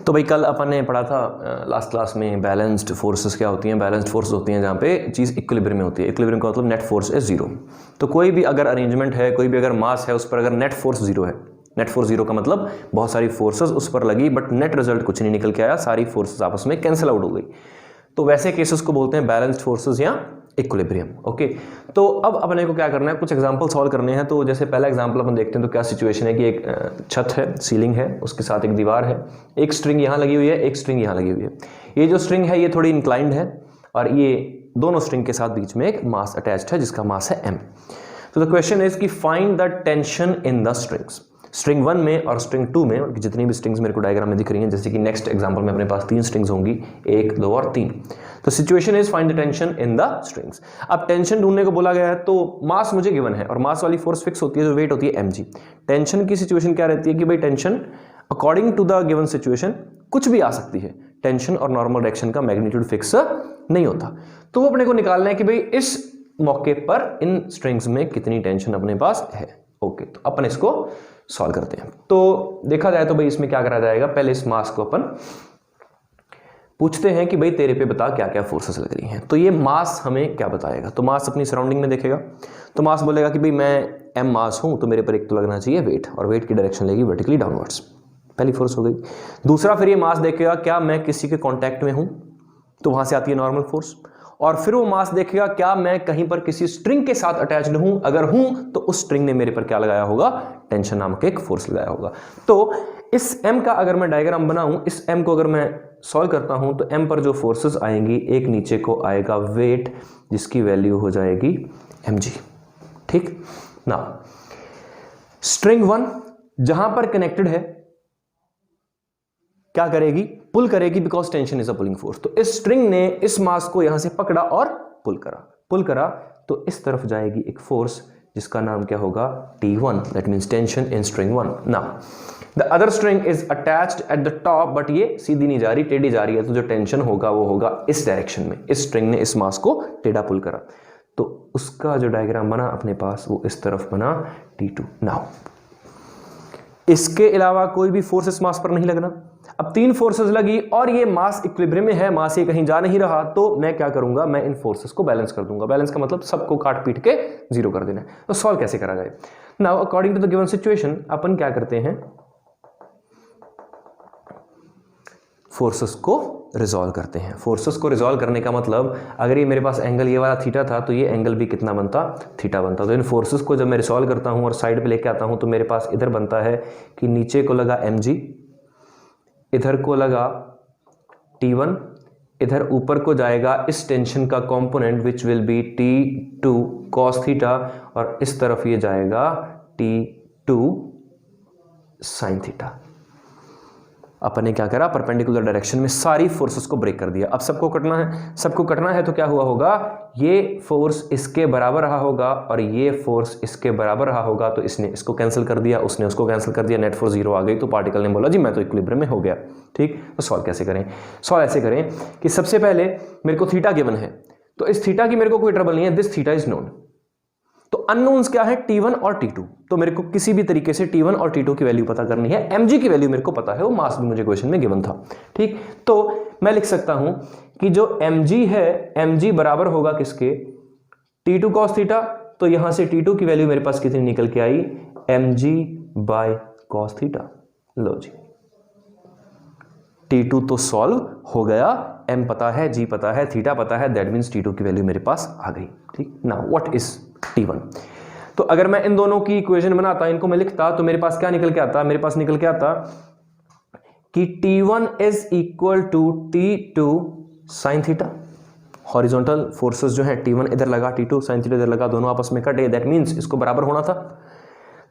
तो भाई कल अपन ने पढ़ा था लास्ट क्लास में बैलेंस्ड फोर्सेस क्या होती हैं। बैलेंस्ड फोर्स होती हैं जहाँ पे चीज़ इक्विलिब्रियम में होती है। इक्विलिब्रियम का मतलब नेट फोर्स इज जीरो। तो कोई भी अगर अरेंजमेंट है, कोई भी अगर मास है, उस पर अगर नेट फोर्स जीरो है, नेट फोर्स जीरो का मतलब बहुत सारी फोर्सेस उस पर लगी बट नेट रिजल्ट कुछ नहीं निकल के आया, सारी फोर्सेस आपस में कैंसिल आउट हो गई। तो वैसे केसेस को बोलते हैं बैलेंस्ड फोर्सेस या इक्विलिब्रियम। ओके, तो अब अपने को क्या करना है, कुछ एग्जांपल सॉल्व करने हैं। तो जैसे पहला एग्जांपल अपन देखते हैं तो क्या सिचुएशन है कि एक छत है, सीलिंग है, उसके साथ एक दीवार है, एक स्ट्रिंग यहाँ लगी हुई है, एक स्ट्रिंग यहाँ लगी हुई है। ये जो स्ट्रिंग है ये थोड़ी इंक्लाइंड है और ये दोनों स्ट्रिंग के साथ बीच में एक मास अटैच्ड है जिसका मास है m। तो द क्वेश्चन इज कि find the tension in the strings. String 1 में और स्ट्रिंग 2 में जितनी भी स्ट्रिंग्स मेरे को डायग्राम में दिख रही हैं, जैसे कि नेक्स्ट एग्जांपल में अपने पास 3 स्ट्रिंग्स होंगी, 1, 2 और 3। तो situation is find the tension in the strings. अब टेंशन ढूंढने को बोला गया है तो मास मुझे गिवन है और मास वाली फोर्स फिक्स होती है जो वेट होती है mg। टेंशन की सिचुएशन क्या रहती है कि भाई tension according to the given situation कुछ भी आ सकती है। टेंशन और नॉर्मल डायरेक्शन का मैग्नीट्यूड फिक्स नहीं होता। तो अपने को निकालना है कि भाई इस मौके पर इन स्ट्रिंग्स में कितनी टेंशन अपने पास है। ओके, तो अपन इसको सॉल्व करते हैं। तो देखा जाए तो भाई इसमें क्या करा जाएगा, पहले इस मास को अपन पूछते हैं कि भाई तेरे पे बता क्या क्या फोर्सेस लग रही हैं। तो ये मास हमें क्या बताएगा, तो मास अपनी सराउंडिंग में देखेगा तो मास बोलेगा कि भाई मैं m मास हूं तो मेरे पर एक तो लगना चाहिए वेट, और वेट की डायरेक्शन लेगी वर्टिकली डाउनवर्ड्स, पहली फोर्स हो गई। दूसरा फिर ये मास देखेगा क्या मैं किसी के कॉन्टैक्ट में हूं, तो वहां से आती है नॉर्मल फोर्स। और फिर वो मास देखेगा क्या मैं कहीं पर किसी स्ट्रिंग के साथ अटैच्ड हूं, अगर हूं तो उस स्ट्रिंग ने मेरे पर क्या लगाया होगा, टेंशन नामक एक फोर्स लगाया होगा। तो इस m का अगर मैं डायग्राम बनाऊं, इस m को अगर मैं सॉल्व करता हूं तो m पर जो फोर्सेस आएंगी, एक नीचे को आएगा वेट जिसकी वैल्यू हो जाएगी mg। ठीक ना, स्ट्रिंग 1 जहां पर कनेक्टेड है क्या करेगी, पुल करेगी, because tension is a pulling force. तो इस स्ट्रिंग ने इस मास को यहां से पकड़ा और पुल करा तो इस तरफ जाएगी एक फोर्स जिसका नाम क्या होगा, T1, that means tension in string 1। Now the other string is attached at the top, but ये सीधी नहीं जा रही, टेढ़ी जा रही है, तो जो टेंशन होगा वो होगा इस डायरेक्शन में। इस स्ट्रिंग ने इस मास को टेढ़ा पुल करा तो उसका जो डायग्राम बना अपने पास वो इस तरफ बना T2। नाउ इसके अलावा कोई भी फोर्स इस मास पर नहीं लगना। अब 3 फोर्सेस लगी और ये मास इक्विलिब्रियम में है, मास ये कहीं जा नहीं रहा, तो मैं क्या करूंगा, मैं इन फोर्सेस को बैलेंस कर दूंगा। बैलेंस का मतलब सबको काट पीट के जीरो कर देना है। तो सॉल्व कैसे करा जाए। Now according to the given situation अपन क्या करते हैं, फोर्सेस को रिजॉल्व करते हैं। फोर्सेस को रिजॉल्व करने का मतलब अगर ये मेरे पास एंगल ये वाला थीटा था तो ये एंगल भी कितना बनता, थीटा बनता। तो इन फोर्सेस को जब मैं रिजॉल्व करता हूं और साइड पे लेके आता हूं तो मेरे पास इधर बनता है कि नीचे को लगा mg, इधर को लगा T1, इधर ऊपर को जाएगा इस टेंशन का component which will be T2 cos theta, और इस तरफ ये जाएगा T2 sin थीटा। अपन ने क्या करा, परपेंडिकुलर डायरेक्शन में सारी फोर्सेस को ब्रेक कर दिया। अब सबको कटना है तो क्या हुआ होगा, ये फोर्स इसके बराबर रहा होगा और ये फोर्स इसके बराबर रहा होगा, तो इसने इसको कैंसिल कर दिया, उसने उसको कैंसिल कर दिया, नेट फोर्स जीरो आ गई। तो पार्टिकल ने बोला जी मैं तो इक्विलिब्रियम में हो गया। ठीक, तो सॉल्व कैसे करें, सॉल्व ऐसे करें कि सबसे पहले मेरे को थीटा गिवन है तो इस थीटा की मेरे को कोई ट्रबल नहीं है, दिस थीटा इज नोन। तो अननोन्स क्या है, T1 और T2। तो मेरे को किसी भी तरीके से T1 और T2 की वैल्यू पता करनी है। mg की वैल्यू मेरे को पता है, वो मास भी मुझे क्वेश्चन में गिवन था। ठीक, तो मैं लिख सकता हूं कि जो mg है, mg बराबर होगा किसके, T2 cos थीटा। तो यहां से T2 की वैल्यू मेरे पास कितनी निकल के आई, mg by cos theta. Low ji, T2 तो सॉल्व हो गया, m पता है, g पता है, थीटा पता है, दैट मीन्स T2 की वैल्यू मेरे पास आ गई। ठीक, नाउ व्हाट इज T1। तो अगर मैं इन दोनों की इक्वेशन बनाता, इनको मैं लिखता, तो मेरे पास क्या निकल के आता, मेरे पास निकल के आता कि T1 is equal to T2 sin theta. Horizontal forces जो है, T1 इधर लगा, T2 sin थीटा इधर लगा, दोनों आपस में कटे, दैट मीन्स इसको बराबर होना था।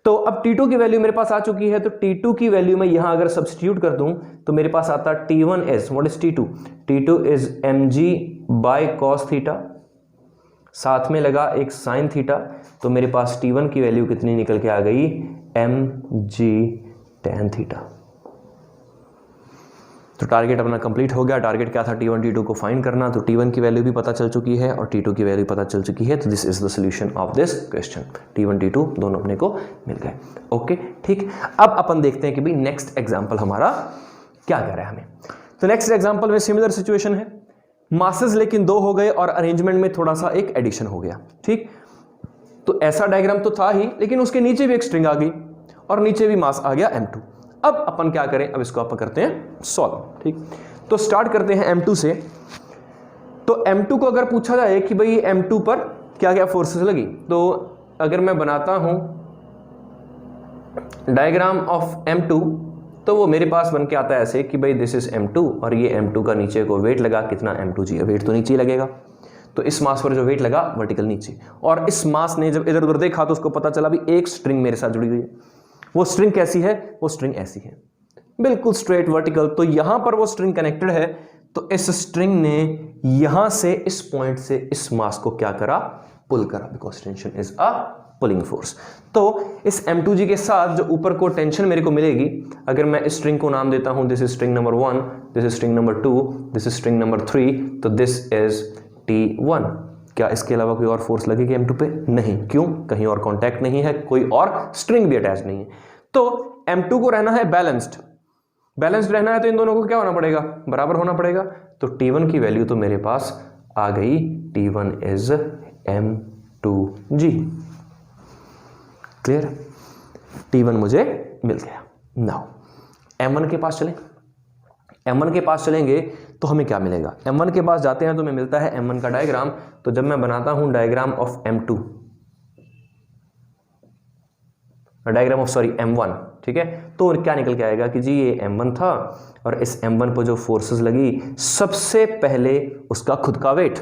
तो अब T2 की वैल्यू मेरे पास आ चुकी है, तो T2 की वैल्यू में यहां अगर सब्स्टिट्यूट कर दूं तो मेरे पास आता T1 is, what is T2, T2 is mg by cos theta, साथ में लगा एक साइन थीटा, तो मेरे पास T1 की वैल्यू कितनी निकल के आ गई, mg tan थीटा। तो टारगेट अपना कंप्लीट हो गया। टारगेट क्या था, T1 T2 को फाइंड करना। तो T1 की वैल्यू भी पता चल चुकी है और T2 की वैल्यू पता चल चुकी है। तो this is the solution of this question. T1 T2 दोनों अपने को मिल गए। ओके, ठीक। अब अपन देखते हैं कि भाई नेक्स्ट एग्जांपल हमारा क्या कह रहा है हमें। तो नेक्स्ट एग्जांपल में सिमिलर सिचुएशन है, मासेस लेकिन 2 हो गए और अरेंजमेंट में थोड़ा सा एक एडिशन हो गया, ठीक। तो ऐसा डायग्राम तो था ही, लेकिन उसके नीचे भी एक स्ट्रिंग आ गई और नीचे भी मास आ गया m2। अब अपन क्या करें, अब इसको अपन करते हैं सॉल्व, ठीक। तो स्टार्ट करते हैं m2 से। तो m2 को अगर पूछा जाए कि भाई m2 पर क्या क्या फोर्सेस लगी, तो अगर मैं बनाता हूं डायग्राम ऑफ m2 तो वो मेरे पास बन के आता है ऐसे कि भाई दिस इज m2 और ये m2 का नीचे को वेट लगा कितना m2g है, वेट तो नीचे ही लगेगा। तो इस मास पर जो वेट लगा वर्टिकल नीचे, और इस मास ने जब इधर उधर देखा तो उसको पता चला भी एक स्ट्रिंग मेरे साथ जुड़ी हुई है। वो स्ट्रिंग कैसी है, वो स्ट्रिंग ऐसी है, बिल्कुल स्ट्रेट वर्टिकल। तो यहां पर वो स्ट्रिंग कनेक्टेड है, तो इस स्ट्रिंग ने यहां से इस पॉइंट से इस मास को क्या करा, पुल करा, because tension is a pulling force. तो इस m2g के साथ जो ऊपर को टेंशन मेरे को मिलेगी, अगर मैं इस स्ट्रिंग को नाम देता हूं this is string number 1, this is string number 2, this is string number 3, तो दिस इज T1। क्या इसके अलावा कोई और फोर्स लगेगी m2 पे? नहीं। क्यों? कहीं और कांटेक्ट नहीं है, कोई और स्ट्रिंग भी अटैच नहीं है। तो m2 को रहना है बैलेंस्ड, बैलेंस्ड रहना है तो इन दोनों को क्या होना पड़ेगा, बराबर होना पड़ेगा। तो T1 की वैल्यू तो मेरे पास आ गई, T1 is m2g। Clear? T1 मुझे मिल गया। नाउ m1 के पास चलें। m1 के पास चलेंगे तो हमें क्या मिलेगा, m1 के पास जाते हैं तो हमें मिलता है m1 का डायग्राम। तो जब मैं बनाता हूं diagram of m2, diagram of sorry m1, ठीक है, तो क्या निकल के आएगा कि जी ये m1 था और इस m1 पर जो फोर्सेस लगी, सबसे पहले उसका खुद का वेट।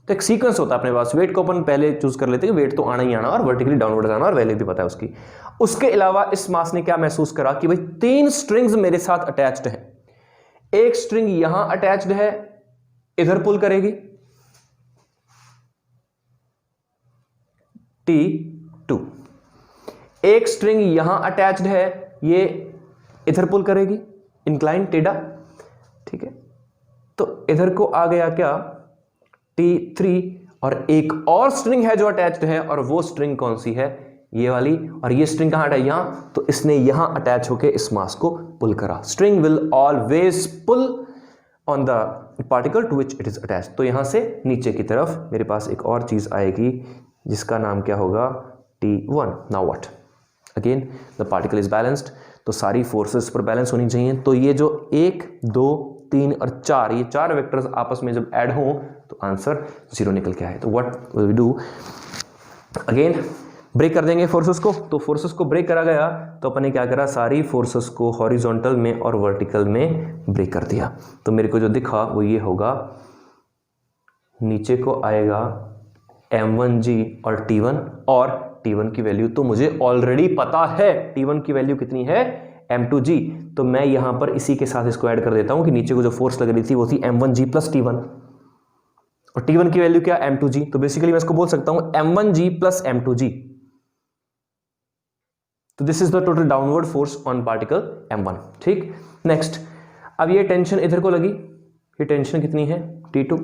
तो एक सीक्वेंस होता है अपने पास, वेट को अपन पहले चूज कर लेते हैं, वेट तो आना ही आना और वर्टिकली डाउनवर्ड जाना, और वैल्यू भी पता है उसकी। उसके अलावा इस मास ने क्या महसूस करा कि भाई 3 स्ट्रिंग्स मेरे साथ अटैच्ड हैं। एक स्ट्रिंग यहां अटैच्ड है, इधर पुल करेगी T2, एक स्ट्रिंग यहां अटैच्ड है, ये इधर पुल करेगी इंक्लाइन टेढ़ा, ठीक है। तो इधर को आ गया क्या, T3, और एक और स्ट्रिंग है जो अटैच्ड है, और वो स्ट्रिंग कौन सी है, ये वाली, और ये स्ट्रिंग कहां है, यहां। तो इसने यहां अटैच होके इस मास को पुल करा। String will always pull on the particle to which it is attached. तो यहां से नीचे की तरफ मेरे पास एक और चीज आएगी जिसका नाम क्या होगा, T1। Now what, again the particle is balanced, तो सारी फोर्सेस पर बैलेंस होनी चाहिए। तो ये जो 1, 2, 3 और 4, ये 4 वेक्टर्स आपस में जब ऐड हों तो आंसर 0 निकल के आए। तो what will we do, again break कर देंगे फोर्सेस को। तो फोर्सेस को ब्रेक करा गया तो अपन ने क्या करा, सारी फोर्सेस को हॉरिजॉन्टल में और वर्टिकल में ब्रेक कर दिया। तो मेरे को जो दिखा वो ये होगा, नीचे को आएगा m1g और T1, और T1 की वैल्यू तो मुझे ऑलरेडी पता है, T1 की वैल्यू कितनी है, m2g। तो मैं यहां पर इसी के साथ इसको ऐड कर देता हूं कि नीचे को जो फोर्स लग रही थी वो थी m1g प्लस T1, और T1 की वैल्यू क्या, m2g। तो बेसिकली मैं इसको बोल सकता हूं m1g प्लस m2g। तो this is the total downward force on particle m1, ठीक। नेक्स्ट, अब ये टेंशन इधर को लगी, ये टेंशन कितनी है, T2,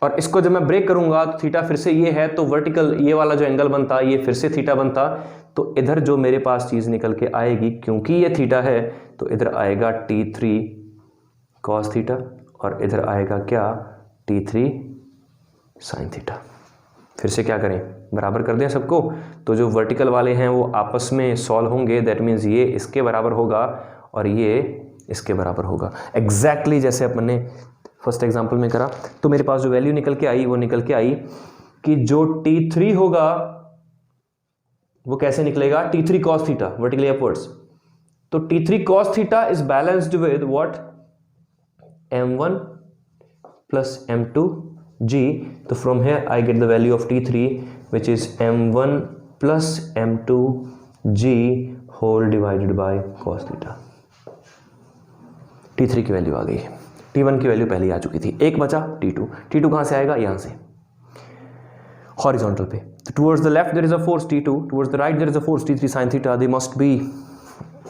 और इसको जब मैं ब्रेक करूंगा तो थीटा फिर से ये है, तो वर्टिकल ये वाला जो एंगल बनता ये फिर से थीटा बनता। तो इधर जो मेरे पास चीज निकल के आएगी, क्योंकि ये थीटा है तो इधर आएगा T3 cos थीटा, और इधर आएगा क्या, T3 sin थीटा। फिर से क्या करें, बराबर कर दें सबको। तो जो वर्टिकल वाले हैं वो आपस में सॉल्व होंगे, दैट मीन्स ये इसके बराबर होगा और ये इसके बराबर होगा, एग्जैक्टली जैसे अपन ने फर्स्ट एग्जांपल में करा। तो मेरे पास जो वैल्यू निकल के आई वो निकल के आई कि जो T3 होगा वो कैसे निकलेगा, T3 cos theta vertically upwards. तो T3 cos theta is balanced with what, m1 plus m2g। तो from here I get the value of T3 which is m1 plus m2g whole divided by cos theta. T3 की value आ गई, T1 की value पहले आ चुकी थी, एक बचा T2। T2 कहां से आएगा, यहां से हॉरिजॉन्टल पे। तो towards the left there is a force T2, towards the right there is a force T3 sin theta, they must be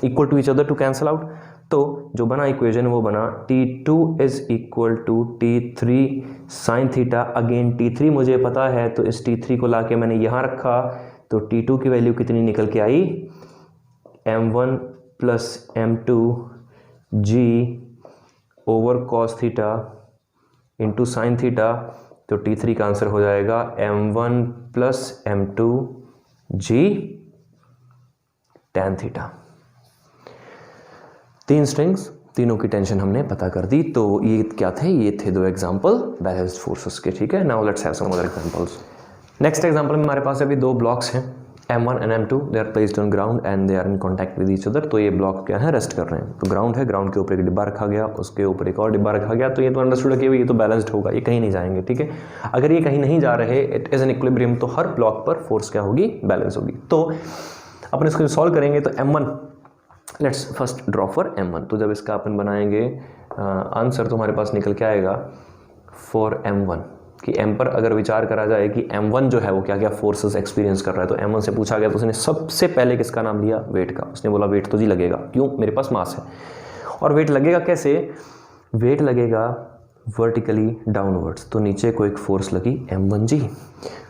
equal to each other to cancel out. तो जो बना इक्वेशन वो बना T2 is equal to T3 sin theta. Again T3 मुझे पता है तो इस T3 को लाके मैंने यहां रखा, तो T2 की वैल्यू कितनी निकल के आई, m1 plus m2 g over cos theta into sine theta, तो T3 का आंसर हो जाएगा M1 plus M2 g tan theta. 3 strings, तीनों की टेंशन हमने पता कर दी। तो ये क्या थे? ये थे 2 एग्जाम्पल बैलेंस्ड फोर्सेस के। ठीक है, now let's have some other examples. Next example में हमारे पास अभी 2 ब्लॉक्स हैं M1 and M2, they are placed on ground and they are in contact with each other. तो ये ब्लॉक क्या है? रेस्ट कर रहे हैं। तो ग्राउंड है, ग्राउंड के ऊपर एक डिब्बा रखा गया, उसके ऊपर एक और डिब्बा रखा गया। तो ये तो अंडरस्टूड है कि ये तो बैलेंस्ड होगा, ये कहीं नहीं जाएंगे। ठीक है, अगर ये कहीं नहीं जा रहे, इट इज एन इक्विलिब्रियम, तो हर ब्लॉक पर फोर्स क्या होगी? बैलेंस होगी। तो अपन इसको सॉल्व करेंगे तो M1, let's first draw for M1। तो जब इसका अपन बनाएंगे आंसर तो हमारे पास निकल के आएगा फॉर M1 कि M पर अगर विचार करा जाए कि M1 जो है वो क्या क्या फोर्सेस एक्सपीरियंस कर रहा है, तो M1 से पूछा गया तो उसने सबसे पहले किसका नाम लिया? वेट का। उसने बोला वेट तो जी लगेगा, क्यों? मेरे पास मास है। और वेट लगेगा कैसे? वेट लगेगा वर्टिकली डाउनवर्ड्स, तो नीचे को एक फोर्स लगी M1 जी।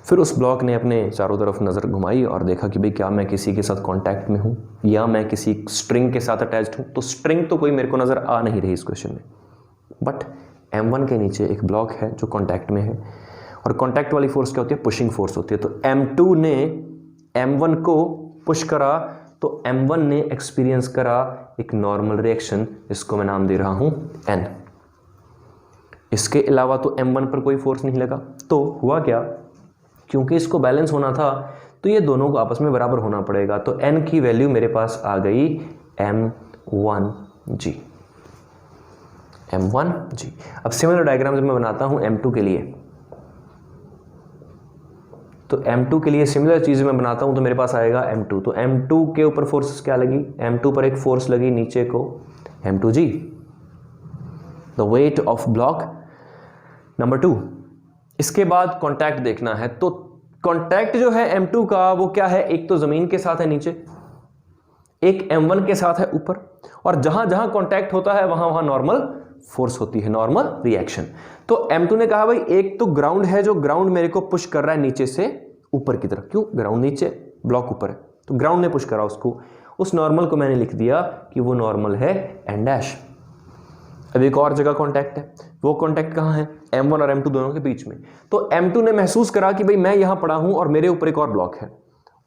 फिर उस ब्लॉक ने अपने चारों तरफ नज़र घुमाई और देखा कि भाई क्या मैं किसी के साथ कांटेक्ट में हूँ या मैं किसी स्ट्रिंग के साथ अटैच्ड हूँ। तो स्ट्रिंग तो कोई मेरे को नज़र आ नहीं रही इस क्वेश्चन में, बट M1 के नीचे एक ब्लॉक है जो कांटेक्ट में है, और कांटेक्ट वाली फोर्स क्या होती है? पुशिंग फोर्स होती है। तो M2 ने M1 को पुश करा, तो M1 ने एक्सपीरियंस करा एक नॉर्मल रिएक्शन, इसको मैं नाम दे रहा हूँ N। इसके अलावा तो M1 पर कोई फोर्स नहीं लगा। तो हुआ क्या? क्योंकि इसको बैलेंस होना था तो ये दोनों को आपस में बराबर होना पड़ेगा। तो N की वैल्यू मेरे पास आ गई M1G। M1G। अब सिमिलर डायग्राम जब मैं बनाता हूं M2 के लिए, तो M2 के लिए सिमिलर चीज़ मैं बनाता हूं तो मेरे पास आएगा M2। तो M2 के ऊपर फोर्स क्या लगी? M2 पर एक फोर्स लगी नीचे को M2G, the weight of block number 2। इसके बाद कॉन्टैक्ट देखना है। तो कॉन्टैक्ट जो है M2 का वो क्या है? एक तो जमीन के साथ है नीचे, एक M1 के साथ है ऊपर, और जहां जहां कॉन्टैक्ट होता है वहां वहां नॉर्मल फोर्स होती है, नॉर्मल रिएक्शन। तो M2 ने कहा भाई एक तो ग्राउंड है, जो ग्राउंड मेरे को पुश कर रहा है नीचे से ऊपर की तरफ। क्यों? ग्राउंड नीचे, ब्लॉक ऊपर है, तो ग्राउंड ने पुश करा उसको। उस नॉर्मल को मैंने लिख दिया कि वो नॉर्मल है N'। अब एक और जगह कॉन्टैक्ट है, वो कॉन्टैक्ट कहाँ है? M1 और M2 दोनों के बीच में। तो M2 ने महसूस करा कि भाई मैं यहां पड़ा हूं और मेरे ऊपर एक और ब्लॉक है।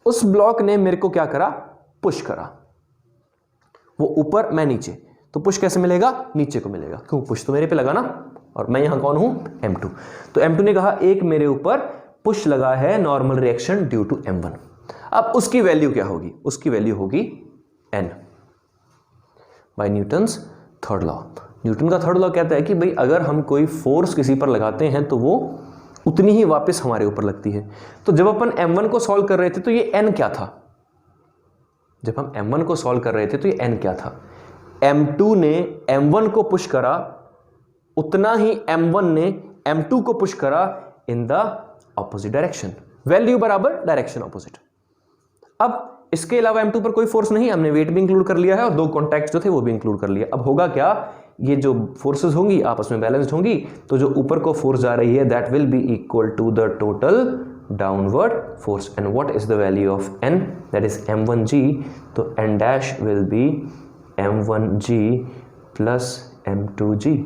उस ब्लॉक ने मेरे को क्या करा? पुश करा। वो ऊपर, मैं नीचे, तो पुश कैसे मिलेगा? नीचे को मिलेगा। क्यों? पुश तो मेरे पे लगा ना, और मैं यहां कौन हूं? M2। तो M2 ने कहा एक मेरे ऊपर पुश लगा है, normal reaction due to M1। अब उसकी वैल्यू क्या होगी? उसकी वैल्यू होगी N by Newton's third law. Newton का थर्ड लॉ कहता है कि भाई अगर हम कोई फोर्स किसी पर लगाते हैं तो वो उतनी ही वापस हमारे ऊपर लगती है। तो जब अपन M1 को सॉल्व कर रहे थे तो ये N क्या था? जब हम M1 को सॉल्व कर रहे थे तो ये N क्या था? M2 ने M1 को पुश करा, उतना ही M1 ने M2 को पुश करा in the opposite direction. Value बराबर, डायरेक्शन ऑपोजिट। अब इसके अलावा M2 पर कोई फोर्स नहीं, हमने वेट भी इंक्लूड कर लिया है और 2 कॉन्टैक्ट जो थे वो भी इंक्लूड कर लिया। अब होगा क्या? ये जो फोर्सेस होंगी आपस में बैलेंस्ड होंगी, तो जो ऊपर को फोर्स जा रही है that will be equal to the total downward force. And what is the value of N? That is M1G। तो N' will be M1G plus M2G।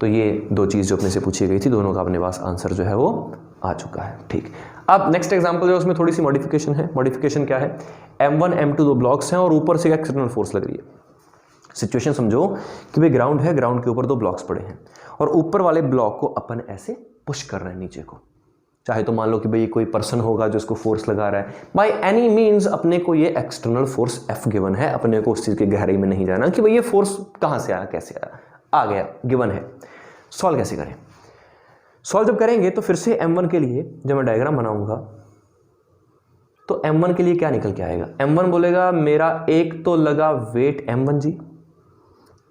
तो ये 2 चीज़ जो अपने से पूछी गई थी, दोनों का अपने पास आंसर जो है वो आ चुका है। ठीक, अब नेक्स्ट एग्जांपल जो है उसमें थोड़ी सी मॉडिफिकेशन है। मॉडिफिकेशन क्या है? M1 M2 2 ब्लॉक्स हैं और ऊपर से एक्सटर्नल फोर्स लग रही है। सिचुएशन समझो कि भाई ग्राउंड है, ग्राउंड के ऊपर 2 ब्लॉक्स पड़े हैं और ऊपर वाले ब्लॉक को अपन ऐसे पुश कर रहे हैं नीचे को। चाहे तो मान लो कि भाई कोई पर्सन होगा जो इसको फोर्स लगा रहा है, बाय एनी मीन्स अपने को ये एक्सटर्नल फोर्स F गिवन है। अपने को उस चीज़ की गहराई में नहीं जाना कि भाई ये फोर्स कहाँ से आया, कैसे आया, आ गया, गिवन है। सॉल्व कैसे करें? सॉल्व जब करेंगे तो फिर से M1 के लिए जब मैं डायग्राम बनाऊंगा तो M1 के लिए क्या निकल के आएगा? M1 बोलेगा मेरा एक तो लगा वेट M1G,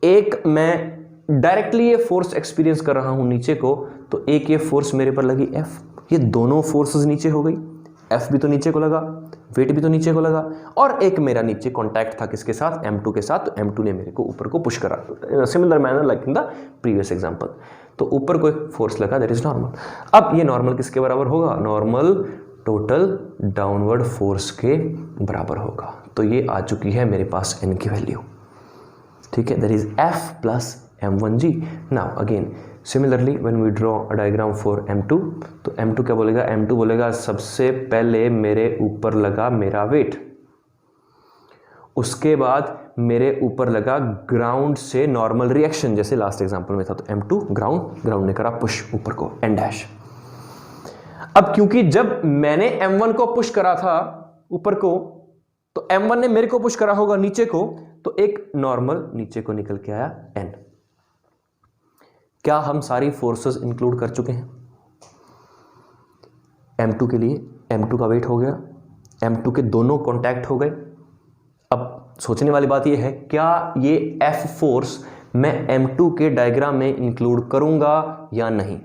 एक मैं डायरेक्टली ये फोर्स एक्सपीरियंस कर रहा हूं नीचे को, तो एक ये फोर्स मेरे पर लगी F। ये दोनों फोर्सेस नीचे हो गई, F भी तो नीचे को लगा, वेट भी तो नीचे को लगा, और एक मेरा नीचे कॉन्टैक्ट था किसके साथ? M2 के साथ। तो M2 ने मेरे को ऊपर को पुश करा, similar manner like in the previous example. तो ऊपर को एक फोर्स लगा, दैट इज नॉर्मल। अब ये नॉर्मल किसके बराबर होगा? नॉर्मल टोटल डाउनवर्ड फोर्स के बराबर होगा। तो ये आ चुकी है मेरे पास N की वैल्यू। ठीक है, that is F plus m1g। Now again similarly when we draw a diagram for m2, तो m2 क्या बोलेगा, m2 बोलेगा सबसे पहले मेरे ऊपर लगा मेरा वेट, उसके बाद मेरे ऊपर लगा ग्राउंड से नॉर्मल रिएक्शन, जैसे लास्ट एग्जांपल में था, तो m2 ग्राउंड ने करा पुश ऊपर को n डैश। अब क्योंकि जब मैंने m1 को पुश करा था ऊपर को, तो m1 ने मेरे को पुश करा होगा नीचे को, तो एक नॉर्मल नीचे को निकल के आया n। क्या हम सारी फोर्सेस इंक्लूड कर चुके हैं? m2 के लिए m2 का वेट हो गया, m2 के दोनों कांटेक्ट हो गए। अब सोचने वाली बात यह है, क्या ये F फोर्स मैं m2 के डायग्राम में इंक्लूड करूंगा या नहीं?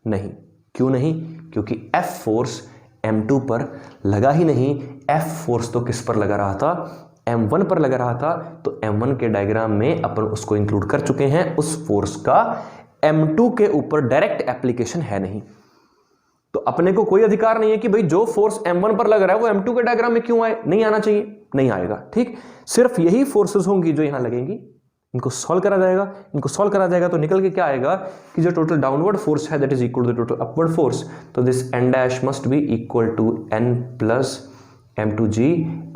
नहीं। क्यों नहीं? क्योंकि F फोर्स m2 पर लगा ही नहीं। F फोर्स तो किस पर लगा रहा था? m1 पर लगा रहा था। तो m1 के डायग्राम में अपन उसको इंक्लूड कर चुके हैं। उस फोर्स का m2 के ऊपर डायरेक्ट एप्लीकेशन है नहीं। तो अपने को कोई अधिकार नहीं है कि भाई जो फोर्स m1 पर लग रहा है वो m2 के डायग्राम में क्यों आए, नहीं आना चाहिए, नहीं आएगा। ठीक, सिर्फ यही फोर्सेस होंगी जो यहां लगेंगी। इनको सॉल्व करा जाएगा, इनको सॉल्व करा जाएगा तो निकल के क्या आएगा कि जो टोटल डाउनवर्ड फोर्स है that is equal to the total upward force. तो this n dash must be equal to n plus m2g।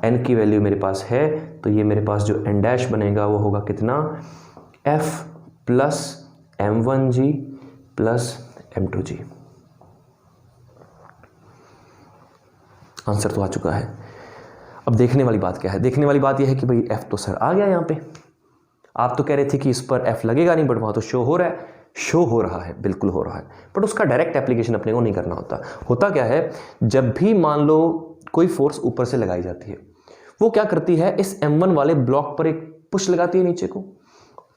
n की वैल्यू मेरे पास है, तो ये मेरे पास जो n डैश बनेगा वो होगा कितना, f plus m1g plus m2g। Answer तो आ चुका है। अब देखने वाली बात क्या है? देखने वाली बात यह है कि भाई f तो सर आ गया यहाँ पे। आप तो कह रहे थे कि इस पर f लगेगा नहीं, बट वहाँ तो शो हो रहा है। शो हो रहा है, बिल्कुल हो रहा है, बट उसका डायरेक्ट एप्लीकेशन अपने को नहीं करना होता। होता क्या है, जब भी मान लो कोई फोर्स ऊपर से लगाई जाती है, वो क्या करती है, इस m1 वाले ब्लॉक पर एक पुश लगाती है नीचे को।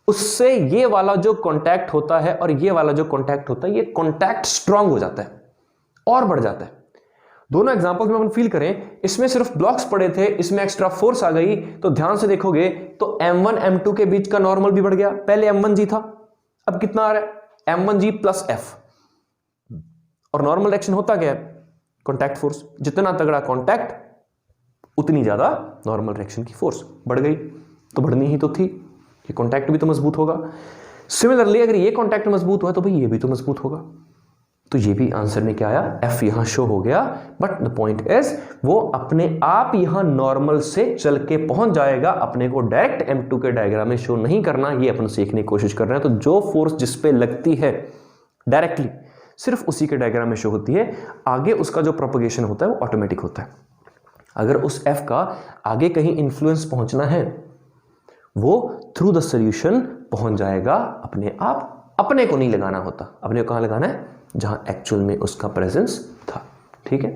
उससे ये वाला जो कॉन्टैक्ट होता है और ये वाला जो कॉन्टैक्ट होता है, ये कॉन्टैक्ट स्ट्रांग हो जाता है और बढ़ जाता है। दोनों एग्जांपल्स में अपन फील करें, इसमें सिर्फ ब्लॉक्स पड़े थे, इसमें एक्स्ट्रा फोर्स आ गई, तो ध्यान से देखोगे तो m1 m2 के बीच का नॉर्मल भी बढ़ गया। पहले m1g था, अब कितना आ रहा है, m1g प्लस f। और नॉर्मल रिएक्शन होता क्या है, कॉन्टैक्ट फोर्स, जितना तगड़ा कॉन्टैक्ट उतनी ज्यादा नॉर्मल रिएक्शन की फोर्स बढ़ गई। तो बढ़नी ही तो थी, ये कॉन्टैक्ट भी तो मजबूत होगा। सिमिलरली अगर ये कॉन्टैक्ट मजबूत हुआ तो भाई ये भी तो मजबूत होगा। तो ये भी आंसर में क्या आया, F यहां शो हो गया। बट द पॉइंट इज वो अपने आप यहां नॉर्मल से चल के पहुंच जाएगा, अपने को डायरेक्ट M2 के डायग्राम में शो नहीं करना, ये अपन सीखने की कोशिश कर रहे हैं। तो जो फोर्स जिस पे लगती है डायरेक्टली सिर्फ उसी के डायग्राम में शो होती है, आगे उसका जो प्रोपगेशन होता है वो ऑटोमेटिक होता है। अगर उस F का आगे कहीं इंफ्लुएंस पहुंचना है, वो थ्रू द सोल्यूशन पहुंच जाएगा अपने आप, अपने को नहीं लगाना होता। अपने को कहां लगाना है, जहां एक्चुअल में उसका प्रेजेंस था। ठीक है।